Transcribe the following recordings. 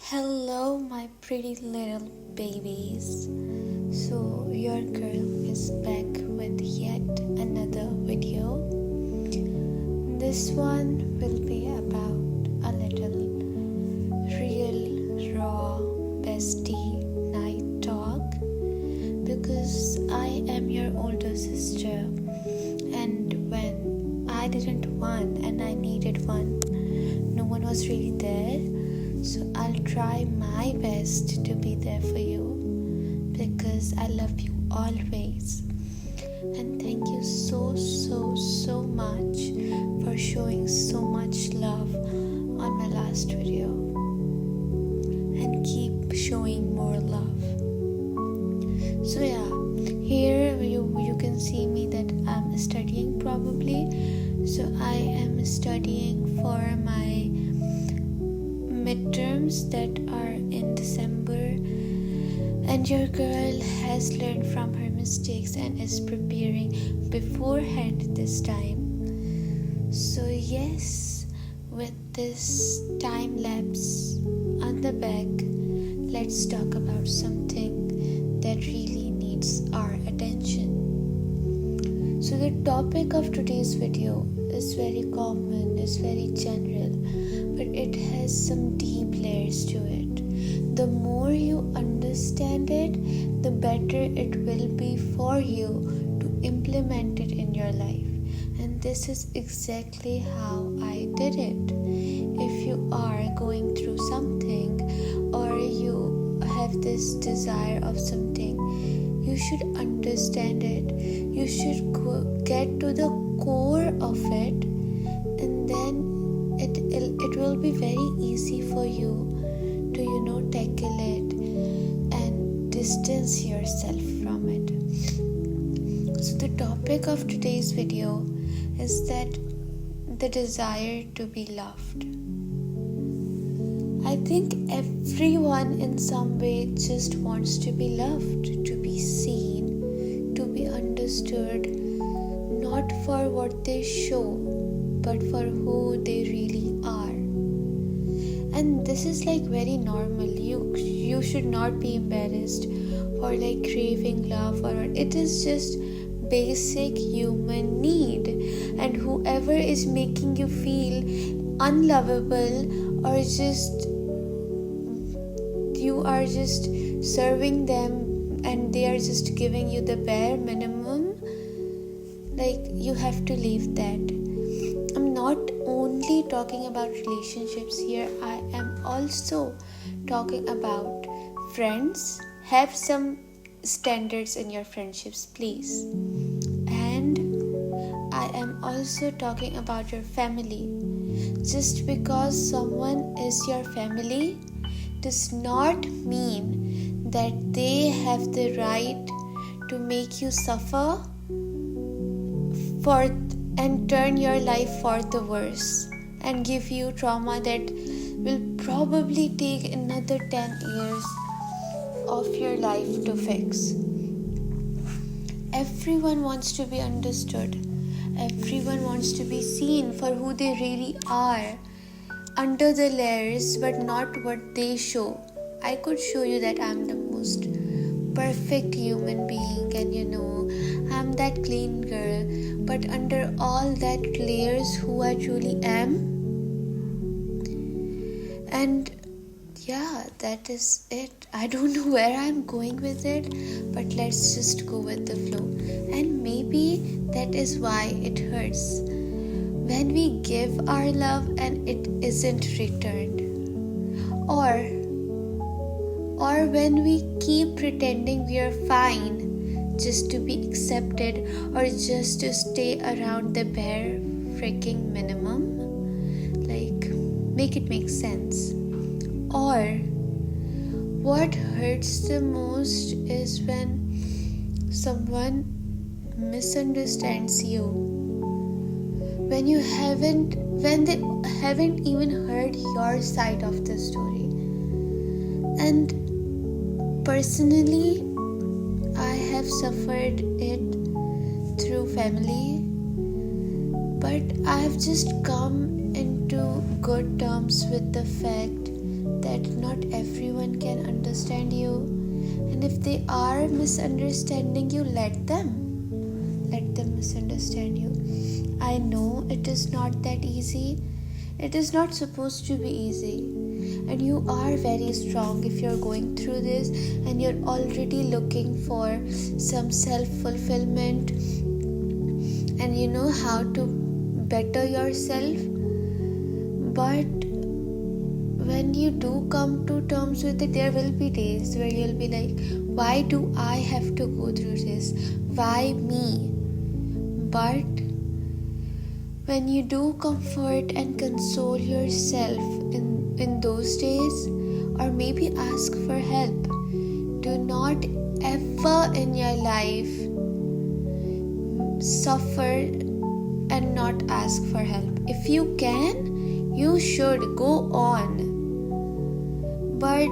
Hello, my pretty little babies. So, your girl is back with yet another video. This one will be about a little real, raw, bestie night talk because I am your older sister, and when I didn't want and I needed one, no one was really there. So I'll try my best to be there for you because I love you always. And thank you so much for showing so much love on my last video. And keep showing more love. So here you can see me that I'm studying probably. So I am studying for my midterms that are in December, and your girl has learned from her mistakes and is preparing beforehand this time. So yes, with this time lapse on the back, let's talk about something that really needs our attention. So the topic of today's video is very common, is very general, but it has some deep layers to it. The more you understand it, the better it will be for you to implement it in your life. And this is exactly how I did it. If you are going through something or you have this desire of something, you should understand it. You should get to the core of it, and then it will be very easy for you to tackle it and distance yourself from it. So the topic of today's video is that the desire to be loved. I think everyone in some way just wants to be loved, to be seen, to be understood, not for what they show, but for who they really are. And this is very normal. You should not be embarrassed for craving love, or it is just basic human need. And whoever is making you feel unlovable, or just you are just serving them and they are just giving you the bare minimum, you have to leave that. I'm not only talking about relationships here, I am also talking about friends. Have some standards in your friendships, please. And I am also talking about your family. Just because someone is your family does not mean that they have the right to make you suffer and turn your life for the worse and give you trauma that will probably take another 10 years of your life to fix. Everyone wants to be understood. Everyone wants to be seen for who they really are, under the layers, but not what they show. I could show you that I'm the most perfect human being, and I'm that clean girl, but under all that layers, who I truly am. And that is it. I don't know where I'm going with it, but let's just go with the flow. And maybe that is why it hurts when we give our love and it isn't returned, or when we keep pretending we are fine just to be accepted, or just to stay around the bare freaking minimum. Make it make sense. Or what hurts the most is when someone misunderstands you, when they haven't even heard your side of the story. And personally, I have suffered it through family, but I have just come into good terms with the fact that not everyone can understand you, and if they are misunderstanding you, let them misunderstand you. I know it is not that easy. It is not supposed to be easy, and you are very strong if you're going through this and you're already looking for some self-fulfillment and you know how to better yourself. But when you do come to terms with it, there will be days where you'll be like, why do I have to go through this? Why me? But when you do comfort and console yourself in those days, or maybe ask for help, do not ever in your life suffer and not ask for help. If you can, you should go on, but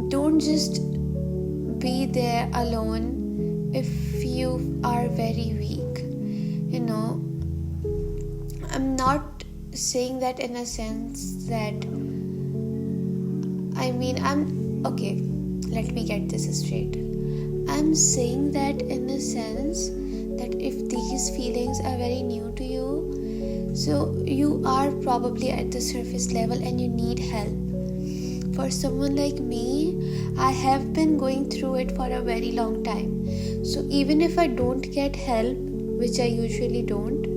don't just be there alone if you are very weak. You know, I'm not saying that in a sense that okay, let me get this straight. I'm saying that in a sense that if these feelings are very new to you, so you are probably at the surface level and you need help. For someone like me, I have been going through it for a very long time. So even if I don't get help, which I usually don't,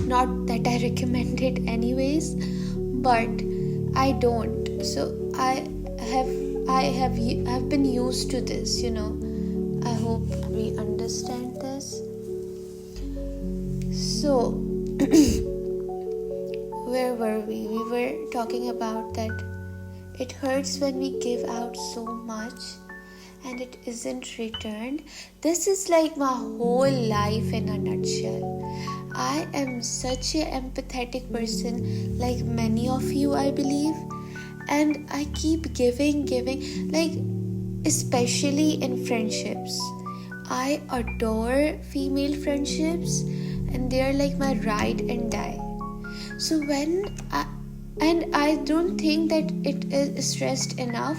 not that I recommend it anyways, but I don't. So I have been used to this, you know. I hope we understand this. So where were we? We were talking about that it hurts when we give out so much and it isn't returned. This is like my whole life in a nutshell. I am such an empathetic person, like many of you, I believe, and I keep giving, like especially in friendships. I adore female friendships, and they're like my ride and die. So I don't think that it is stressed enough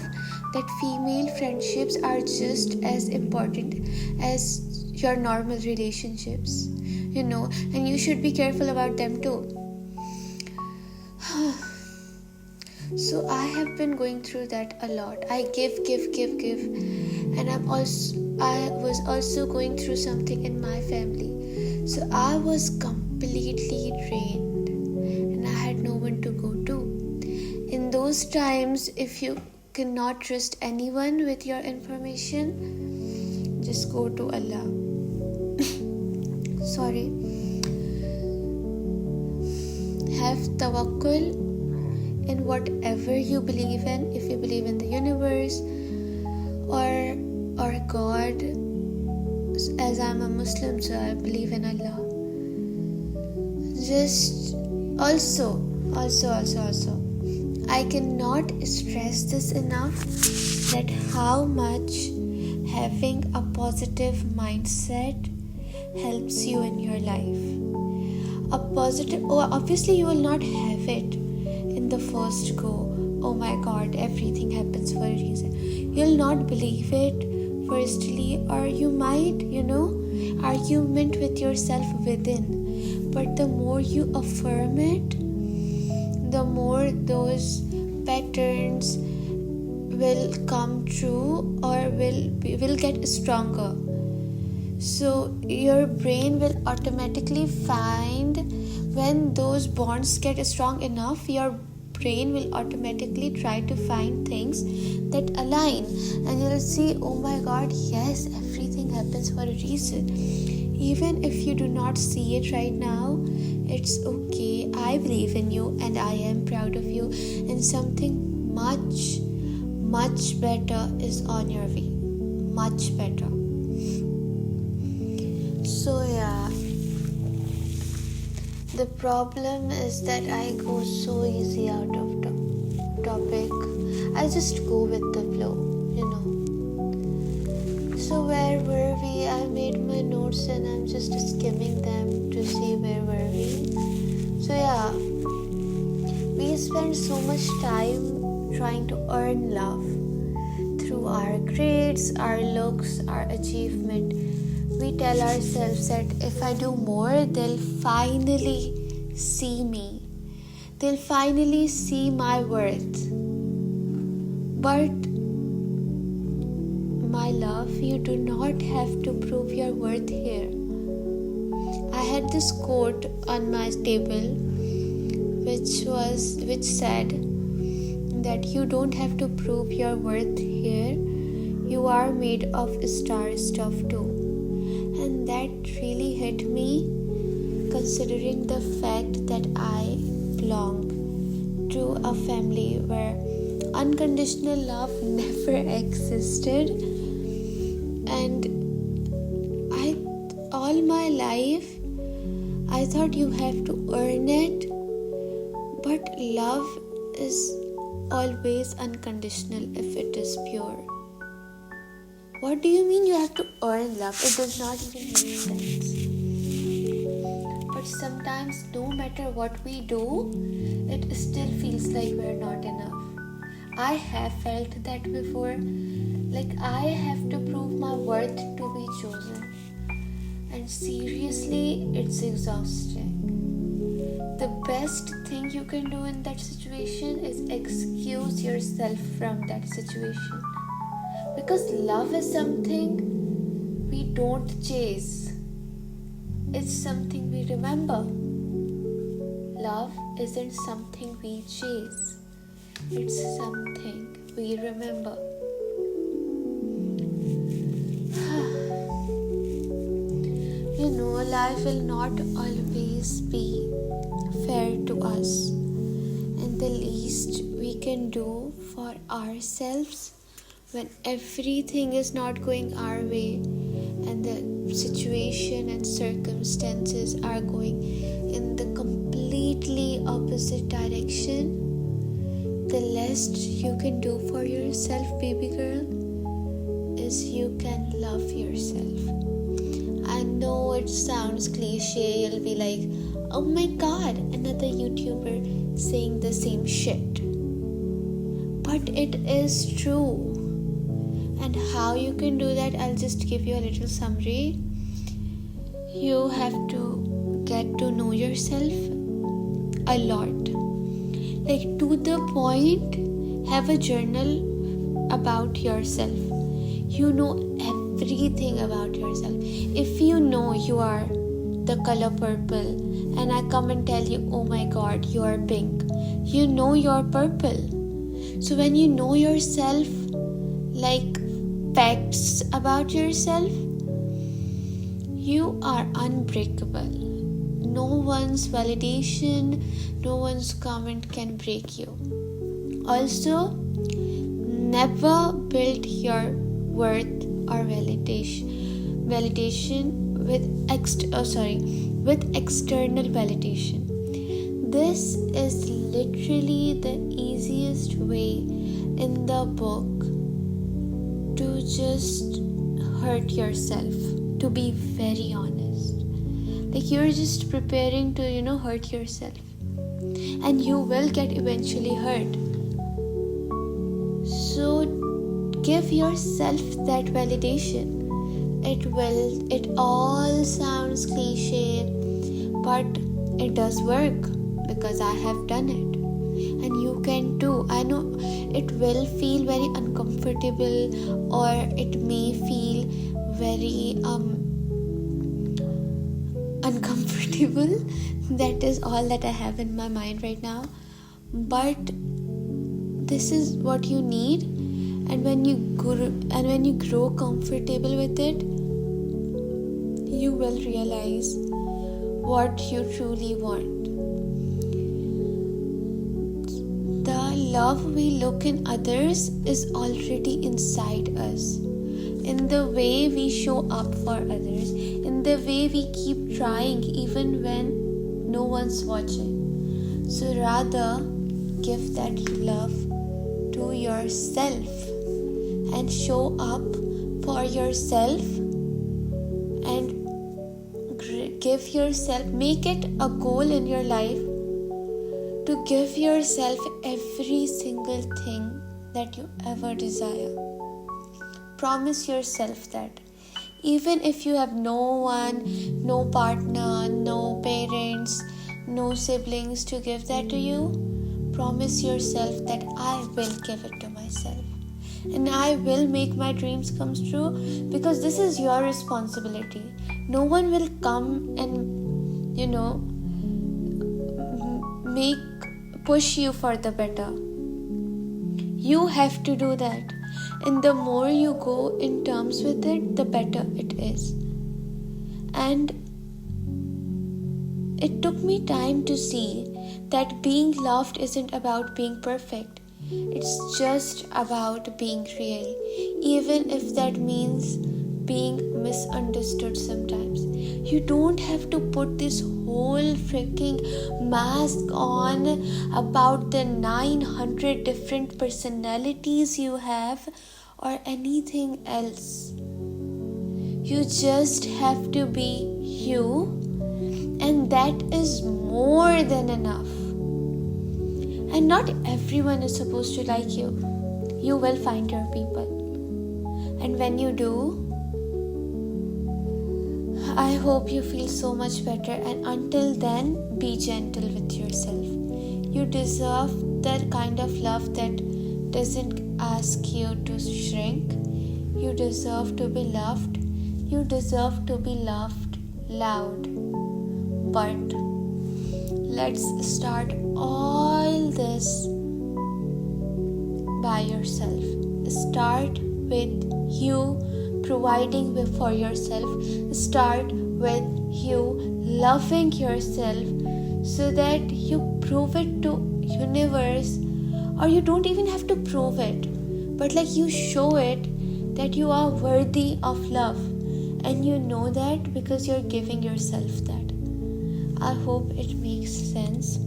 that female friendships are just as important as your normal relationships, you know, and you should be careful about them too. So I have been going through that a lot. I give, and I was also going through something in my family. So I was completely drained and I had no one to go to. In those times, if you cannot trust anyone with your information, just go to Allah. Sorry. Have tawakkul in whatever you believe in. If you believe in the universe or God, as I'm a Muslim, so I believe in Allah. Just also, I cannot stress this enough, that how much having a positive mindset helps you in your life. Obviously you will not have it in the first go. Oh my God, everything happens for a reason. You'll not believe it firstly, or you might, argument with yourself within. But the more you affirm it, the more those patterns will come true or will get stronger. So your brain will automatically find, when those bonds get strong enough, your brain will automatically try to find things that align, and you'll see, oh my God, yes, everything happens for a reason. Even if you do not see it right now, it's okay. I believe in you and I am proud of you, and something much, much better is on your way. Much better. So yeah, the problem is that I go so easy out of topic. I just go with the flow, So where were we? I made my notes and I'm just skimming them to see where were we. So yeah, we spend so much time trying to earn love through our grades, our looks, our achievement. We tell ourselves that if I do more, they'll finally see me. They'll finally see my worth. But my love, you do not have to prove your worth here. I had this quote on my table which said that you don't have to prove your worth here. You are made of star stuff too. And that really hit me, considering the fact that I belong to a family where unconditional love never existed. And all my life I thought you have to earn it, but love is always unconditional if it is pure. What do you mean you have to earn love? It does not even make sense. But sometimes, no matter what we do, it still feels like we're not enough. I have felt that before, like I have to prove my worth to be chosen. And seriously, it's exhausting. The best thing you can do in that situation is excuse yourself from that situation. Because love is something we don't chase. It's something we remember. Love isn't something we chase. It's something we remember. You know, life will not always be fair to us. And the least we can do for ourselves when everything is not going our way and the situation and circumstances are going in the completely opposite direction, the least you can do for yourself, baby girl, is you can love yourself. I know it sounds cliche. You'll be like, oh my god, another YouTuber saying the same shit. But it is true. And how you can do that, I'll just give you a little summary. You have to get to know yourself a lot. Like, to the point, have a journal about yourself. You know everything about yourself. If you know you are the color purple and I come and tell you, oh my god, you are pink, you know you're purple. So when you know yourself, like facts about yourself, you are unbreakable. No one's validation, no one's comment can break you. Also, never build your worth or validation with external validation. This is literally the easiest way in the book to just hurt yourself, to be very honest. Like, you're just preparing to, hurt yourself. And you will get eventually hurt. So give yourself that validation. It all sounds cliche, but it does work because I have done it. And you can too. I know it will feel very uncomfortable, or it may feel very uncomfortable. That is all that I have in my mind right now. But this is what you need, and when you grow comfortable with it, you will realize what you truly want. The love we look in others is already inside us. In the way we show up for others, in the way we keep trying even when no one's watching. So rather, give that love to yourself and show up for yourself, and give yourself, make it a goal in your life to Give yourself every single thing that you ever desire. Promise yourself that. Even if you have no one, no partner, no parents, no siblings to give that to you, promise yourself that I will give it to myself. And I will make my dreams come true, because this is your responsibility. No one will come and, push you for the better. You have to do that. And the more you go in terms with it, the better it is. And it took me time to see that being loved isn't about being perfect. It's just about being real, even if that means being misunderstood sometimes. You don't have to put this whole freaking mask on about the 900 different personalities you have or anything else. You just have to be you, and that is more than enough. And not everyone is supposed to like you. You will find your people. And when you do, I hope you feel so much better. And until then, be gentle with yourself. You deserve that kind of love that doesn't ask you to shrink. You deserve to be loved. You deserve to be loved loud. But let's start all this by yourself. Start with you providing for yourself. Start with you loving yourself, so that you prove it to universe, or you don't even have to prove it, but you show it that you are worthy of love, and you know that because you're giving yourself that. I hope it makes sense.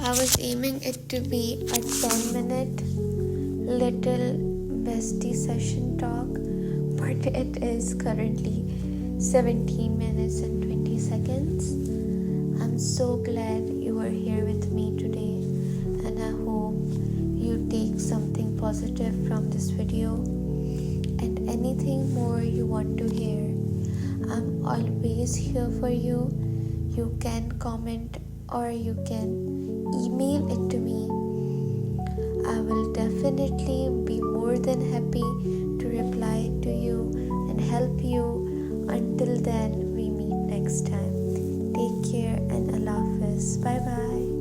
I was aiming it to be a 10-minute little bestie session talk, but it is currently 17 minutes and 20 seconds. I'm so glad you are here with me today, and I hope you take something positive from this video. And anything more you want to hear, I'm always here for you. You can comment or you can email it to me. I will definitely be more than happy to reply to you and help you. Until then, we meet next time. Take care and Allah Hafiz. Bye bye.